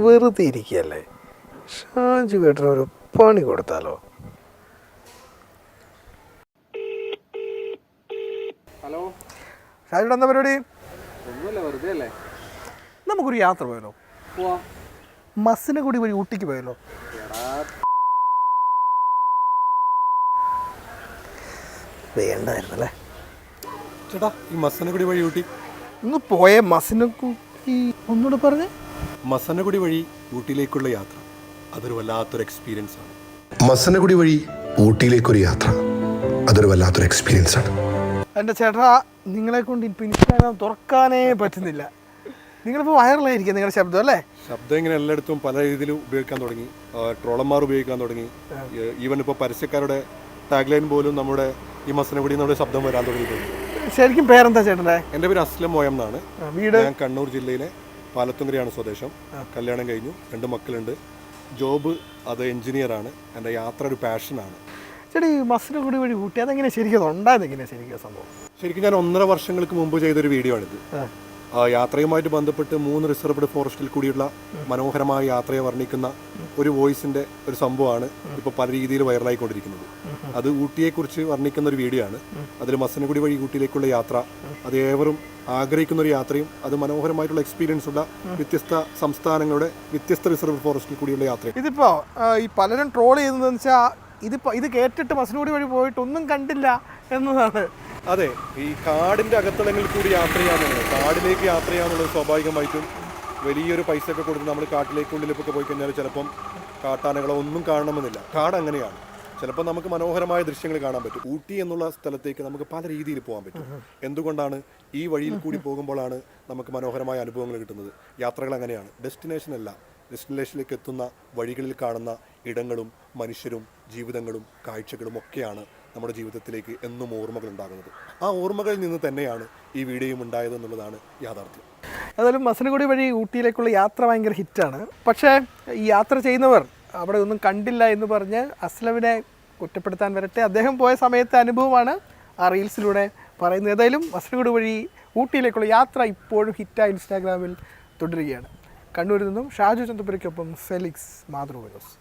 വെറുതെ ഇരിക്കുകയല്ലേ, ഷാജു കേട്ടൊരു പണി കൊടുത്താലോ? ഹലോ ഷാജുടെ എന്താ പരിപാടി? ഒന്നുമില്ല, വെറുതെ അല്ലേ. നമുക്കൊരു യാത്ര പോയാലോ? പോവാ. മസിനഗുഡി വഴി ഊട്ടിക്ക് പോയാലോ? വേണ്ടായിരുന്നല്ലേ ചേട്ടാ, ഈ മസനഗുഡി വഴി ഊട്ടി ഒന്ന് പോയേ. മസിനഗുഡി ഒന്നുകൂടെ പറഞ്ഞേ. മസനഗുഡി വഴി ഊട്ടിയിലേക്കുള്ള യാത്ര അതൊരു വല്ലാത്തൊരു എക്സ്പീരിയൻസ് ആണ്. മസനഗുഡി വഴി ഊട്ടിയിലേക്കൊരു യാത്ര അതൊരു വല്ലാത്തൊരു എക്സ്പീരിയൻസ് ആണ്. എൻ്റെ ചേട്ടാ, നിങ്ങളെ കൊണ്ട് ഇപ്പോൾ ഇൻസ്റ്റാഗ്രാം തുറക്കാനേ പറ്റുന്നില്ല. നിങ്ങളിപ്പോൾ വൈറലായിരിക്കും നിങ്ങളുടെ ശബ്ദം അല്ലേ? ശബ്ദം ഇങ്ങനെ എല്ലായിടത്തും പല രീതിയിൽ ഉപയോഗിക്കാൻ തുടങ്ങി. ട്രോളന്മാർ ഉപയോഗിക്കാൻ തുടങ്ങി. ഈവൻ ഇപ്പോൾ പരസ്യക്കാരുടെ ടാഗ് ലൈൻ പോലും നമ്മുടെ ഈ മസനഗുഡി നമ്മുടെ ശബ്ദം വരാൻ തുടങ്ങിയിട്ടുണ്ട്. ശരിക്കും പേരെന്താ ചേട്ടൻ്റെ? എൻ്റെ പേര് അസ്ലം മോയം എന്നാണ്. വീട്? ഞാൻ കണ്ണൂർ ജില്ലയിലെ പാലത്തുങ്കരയാണ് സ്വദേശം. കല്യാണം കഴിഞ്ഞു, 2 മക്കളുണ്ട്. ജോബ് അത് എഞ്ചിനീയറാണ്. എൻ്റെ യാത്ര ഒരു പാഷനാണ്. ചേട്ടാ, ഈ മസനഗുഡി വഴി ഊട്ടി അതെങ്ങനെ ശരിക്കും ഉണ്ടായത്? എങ്ങനെയാണ് ശരിക്കും സംഭവം? ശരിക്കും ഞാൻ 1.5 വർഷങ്ങൾക്ക് മുമ്പ് ചെയ്തൊരു വീഡിയോ ആണിത്. യാത്രയുമായിട്ട് ബന്ധപ്പെട്ട് 3 റിസർവ്ഡ് ഫോറസ്റ്റിൽ കൂടിയുള്ള മനോഹരമായ യാത്രയെ വർണ്ണിക്കുന്ന ഒരു വോയിസിൻ്റെ ഒരു സംഭവമാണ് ഇപ്പോൾ പല രീതിയിൽ വൈറലായിക്കൊണ്ടിരിക്കുന്നത്. അത് ഊട്ടിയെക്കുറിച്ച് വർണ്ണിക്കുന്ന ഒരു വീഡിയോ ആണ്. അതിൽ മസനഗുഡി വഴി ഊട്ടിയിലേക്കുള്ള യാത്ര അത് ഏവരും ആഗ്രഹിക്കുന്ന ഒരു യാത്രയും അത് മനോഹരമായിട്ടുള്ള എക്സ്പീരിയൻസ് ഉള്ള വ്യത്യസ്ത സംസ്ഥാനങ്ങളുടെ വ്യത്യസ്ത റിസർവ്ഡ് ഫോറസ്റ്റിൽ കൂടിയുള്ള യാത്ര. ഇതിപ്പോൾ ഈ പലരും ട്രോൾ ചെയ്യുന്നതെന്ന് വെച്ചാൽ ഇത് കേട്ടിട്ട് മസനഗുഡി വഴി പോയിട്ട് ഒന്നും കണ്ടില്ല എന്നതാണ്. അതെ, ഈ കാടിൻ്റെ അകത്തളങ്ങളിൽ കൂടി യാത്ര ചെയ്യാന്നുള്ളത്, കാടിലേക്ക് യാത്ര ചെയ്യാന്നുള്ളത് സ്വാഭാവികമായിട്ടും വലിയൊരു പൈസ ഒക്കെ കൊടുത്ത് നമ്മൾ കാട്ടിലേക്കുള്ളിലൊക്കെ പോയി കഴിഞ്ഞാൽ ചിലപ്പം കാട്ടാനകളോ ഒന്നും കാണണമെന്നില്ല. കാട് അങ്ങനെയാണ്. ചിലപ്പോൾ നമുക്ക് മനോഹരമായ ദൃശ്യങ്ങൾ കാണാൻ പറ്റും. ഊട്ടി എന്നുള്ള സ്ഥലത്തേക്ക് നമുക്ക് പല രീതിയിൽ പോകാൻ പറ്റും. എന്തുകൊണ്ടാണ്? ഈ വഴിയിൽ കൂടി പോകുമ്പോഴാണ് നമുക്ക് മനോഹരമായ അനുഭവങ്ങൾ കിട്ടുന്നത്. യാത്രകൾ അങ്ങനെയാണ്. ഡെസ്റ്റിനേഷൻ അല്ല, ഡെസ്റ്റിനേഷനിലേക്ക് എത്തുന്ന വഴികളിൽ കാണുന്ന ഇടങ്ങളും മനുഷ്യരും ജീവിതങ്ങളും കാഴ്ചകളും ഒക്കെയാണ് നമ്മുടെ ജീവിതത്തിലേക്ക് എന്നും ഓർമ്മകൾ ഉണ്ടാകുന്നത്. ആ ഓർമ്മകളിൽ നിന്ന് തന്നെയാണ് ഈ വീഡിയോയും ഉണ്ടായതെന്നുള്ളതാണ് യാഥാർത്ഥ്യം. ഏതായാലും മസനഗുഡി വഴി ഊട്ടിയിലേക്കുള്ള യാത്ര ഭയങ്കര ഹിറ്റാണ്. പക്ഷേ ഈ യാത്ര ചെയ്യുന്നവർ അവിടെ ഒന്നും കണ്ടില്ല എന്ന് പറഞ്ഞ് അസ്ലമിനെ കുറ്റപ്പെടുത്താൻ വരട്ടെ. അദ്ദേഹം പോയ സമയത്തെ അനുഭവമാണ് ആ റീൽസിലൂടെ പറയുന്നത്. ഏതായാലും മസനഗുഡി വഴി ഊട്ടിയിലേക്കുള്ള യാത്ര ഇപ്പോഴും ഹിറ്റായി ഇൻസ്റ്റാഗ്രാമിൽ തുടരുകയാണ്. കണ്ണൂരിൽ നിന്നും ഷാജു ചന്ദ്രപുരയ്ക്കൊപ്പം ഫെലിക്സ്, മാതൃഭൂമി ന്യൂസ്.